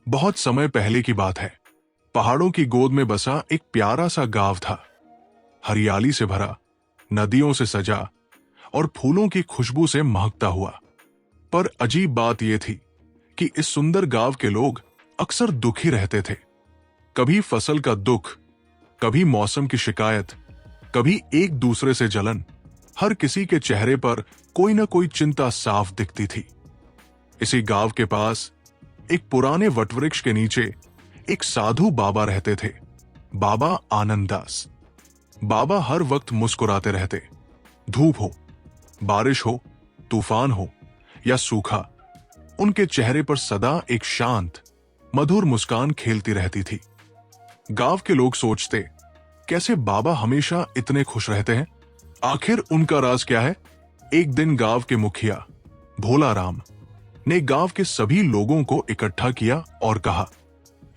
बहुत समय पहले की बात है। पहाड़ों की गोद में बसा एक प्यारा सा गांव था। हरियाली से भरा, नदियों से सजा और फूलों की खुशबू से महकता हुआ। पर अजीब बात यह थी कि इस सुंदर गांव के लोग अक्सर दुखी रहते थे। कभी फसल का दुख, कभी मौसम की शिकायत, कभी एक दूसरे से जलन। हर किसी के चेहरे पर कोई ना कोई चिंता साफ दिखती थी। इसी गांव के पास एक पुराने वटवृक्ष के नीचे एक साधु बाबा रहते थे, बाबा आनंददास। बाबा हर वक्त मुस्कुराते रहते। धूप हो, बारिश हो, तूफान हो या सूखा, उनके चेहरे पर सदा एक शांत, मधुर मुस्कान खेलती रहती थी। गांव के लोग सोचते, कैसे बाबा हमेशा इतने खुश रहते हैं? आखिर उनका राज क्या है? एक दिन गांव के मुखिया भोला राम ने गांव के सभी लोगों को इकट्ठा किया और कहा,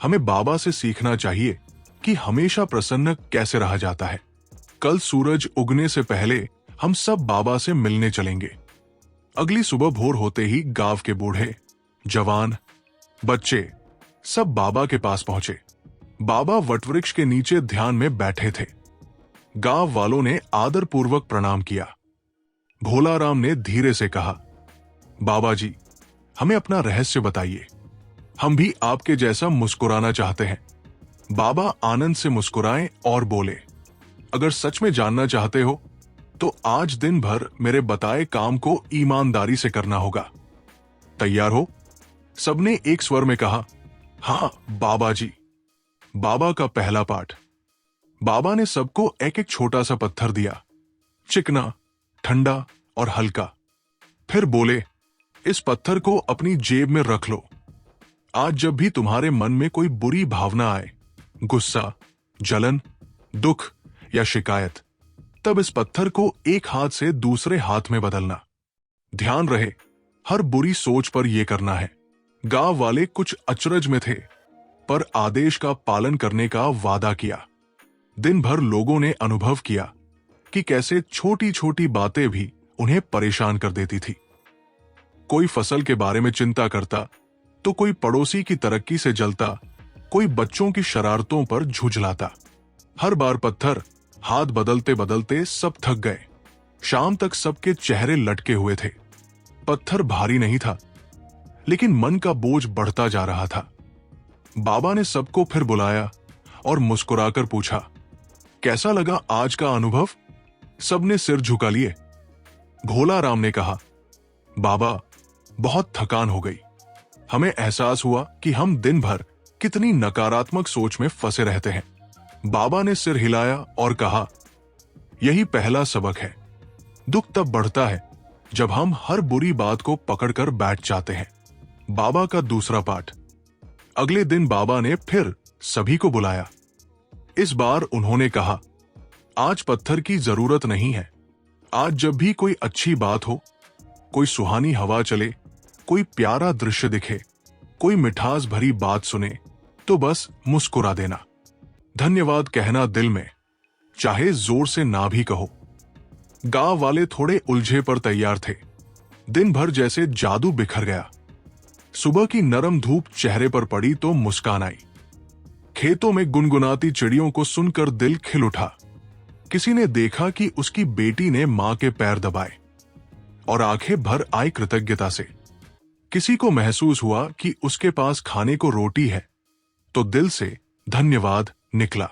हमें बाबा से सीखना चाहिए कि हमेशा प्रसन्न कैसे रहा जाता है। कल सूरज उगने से पहले हम सब बाबा से मिलने चलेंगे। अगली सुबह भोर होते ही गांव के बूढ़े, जवान, बच्चे सब बाबा के पास पहुंचे। बाबा वटवृक्ष के नीचे ध्यान में बैठे थे। गांव वालों ने आदरपूर्वक प्रणाम किया। भोला राम ने धीरे से कहा, बाबा जी, हमें अपना रहस्य बताइए। हम भी आपके जैसा मुस्कुराना चाहते हैं। बाबा आनंद से मुस्कुराए और बोले, अगर सच में जानना चाहते हो तो आज दिन भर मेरे बताए काम को ईमानदारी से करना होगा। तैयार हो? सबने एक स्वर में कहा, हाँ बाबा जी। बाबा का पहला पाठ। बाबा ने सबको एक एक छोटा सा पत्थर दिया, चिकना, ठंडा और हल्का। फिर बोले, इस पत्थर को अपनी जेब में रख लो। आज जब भी तुम्हारे मन में कोई बुरी भावना आए, गुस्सा, जलन, दुख या शिकायत, तब इस पत्थर को एक हाथ से दूसरे हाथ में बदलना। ध्यान रहे, हर बुरी सोच पर यह करना है। गांव वाले कुछ अचरज में थे, पर आदेश का पालन करने का वादा किया। दिन भर लोगों ने अनुभव किया कि कैसे छोटी छोटी बातें भी उन्हें परेशान कर देती थी। कोई फसल के बारे में चिंता करता, तो कोई पड़ोसी की तरक्की से जलता, कोई बच्चों की शरारतों पर झुंझलाता। हर बार पत्थर हाथ बदलते बदलते सब थक गए। शाम तक सबके चेहरे लटके हुए थे। पत्थर भारी नहीं था, लेकिन मन का बोझ बढ़ता जा रहा था। बाबा ने सबको फिर बुलाया और मुस्कुराकर पूछा, कैसा लगा आज का अनुभव? सबने सिर झुका लिए। भोला राम ने कहा, बाबा, बहुत थकान हो गई। हमें एहसास हुआ कि हम दिन भर कितनी नकारात्मक सोच में फंसे रहते हैं। बाबा ने सिर हिलाया और कहा, यही पहला सबक है। दुख तब बढ़ता है जब हम हर बुरी बात को पकड़कर बैठ जाते हैं। बाबा का दूसरा पाठ। अगले दिन बाबा ने फिर सभी को बुलाया। इस बार उन्होंने कहा, आज पत्थर की जरूरत नहीं है। आज जब भी कोई अच्छी बात हो, कोई सुहानी हवा चले, कोई प्यारा दृश्य दिखे, कोई मिठास भरी बात सुने, तो बस मुस्कुरा देना। धन्यवाद कहना दिल में, चाहे जोर से ना भी कहो। गांव वाले थोड़े उलझे पर तैयार थे। दिन भर जैसे जादू बिखर गया। सुबह की नरम धूप चेहरे पर पड़ी तो मुस्कान आई। खेतों में गुनगुनाती चिड़ियों को सुनकर दिल खिल उठा। किसी ने देखा कि उसकी बेटी ने मां के पैर दबाए और आंखें भर आई कृतज्ञता से। किसी को महसूस हुआ कि उसके पास खाने को रोटी है, तो दिल से धन्यवाद निकला।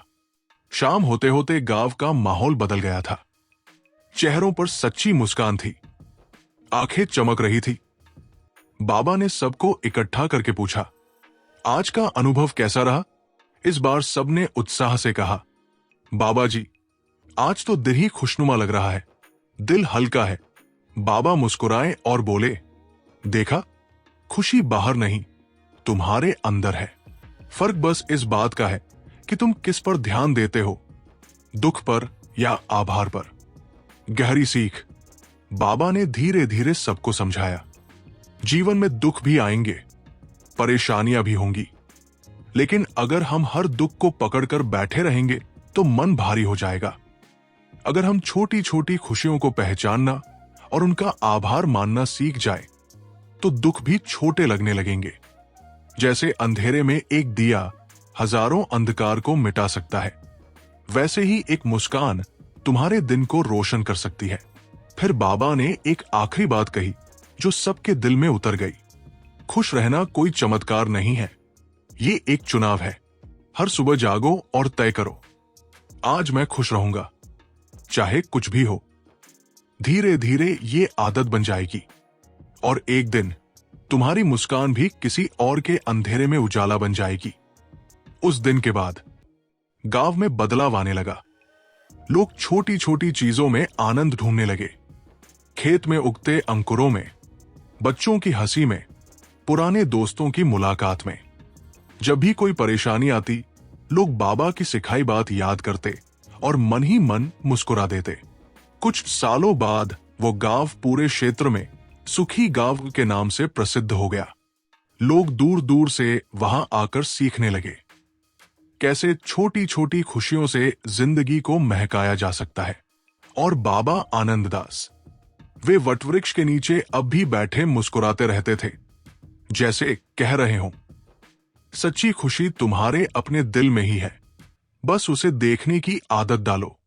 शाम होते होते गांव का माहौल बदल गया था। चेहरों पर सच्ची मुस्कान थी, आंखें चमक रही थी। बाबा ने सबको इकट्ठा करके पूछा, आज का अनुभव कैसा रहा? इस बार सबने उत्साह से कहा, बाबा जी, आज तो दिल ही खुशनुमा लग रहा है, दिल हल्का है। बाबा मुस्कुराए और बोले, देखा, खुशी बाहर नहीं, तुम्हारे अंदर है। फर्क बस इस बात का है कि तुम किस पर ध्यान देते हो, दुख पर या आभार पर। गहरी सीख। बाबा ने धीरे धीरे सबको समझाया, जीवन में दुख भी आएंगे, परेशानियां भी होंगी, लेकिन अगर हम हर दुख को पकड़कर बैठे रहेंगे तो मन भारी हो जाएगा। अगर हम छोटी छोटी खुशियों को पहचानना और उनका आभार मानना सीख जाए तो दुख भी छोटे लगने लगेंगे। जैसे अंधेरे में एक दिया हजारों अंधकार को मिटा सकता है, वैसे ही एक मुस्कान तुम्हारे दिन को रोशन कर सकती है। फिर बाबा ने एक आखिरी बात कही जो सबके दिल में उतर गई। खुश रहना कोई चमत्कार नहीं है, ये एक चुनाव है। हर सुबह जागो और तय करो, आज मैं खुश रहूंगा, चाहे कुछ भी हो। धीरे धीरे ये आदत बन जाएगी और एक दिन तुम्हारी मुस्कान भी किसी और के अंधेरे में उजाला बन जाएगी। उस दिन के बाद गांव में बदलाव आने लगा। लोग छोटी छोटी चीजों में आनंद ढूंढने लगे, खेत में उगते अंकुरों में, बच्चों की हंसी में, पुराने दोस्तों की मुलाकात में। जब भी कोई परेशानी आती, लोग बाबा की सिखाई बात याद करते और मन ही मन मुस्कुरा देते। कुछ सालों बाद वो गांव पूरे क्षेत्र में सुखी गांव के नाम से प्रसिद्ध हो गया। लोग दूर दूर से वहां आकर सीखने लगे कैसे छोटी छोटी खुशियों से जिंदगी को महकाया जा सकता है। और बाबा आनंददास, वे वटवृक्ष के नीचे अब भी बैठे मुस्कुराते रहते थे, जैसे कह रहे हों, सच्ची खुशी तुम्हारे अपने दिल में ही है, बस उसे देखने की आदत डालो।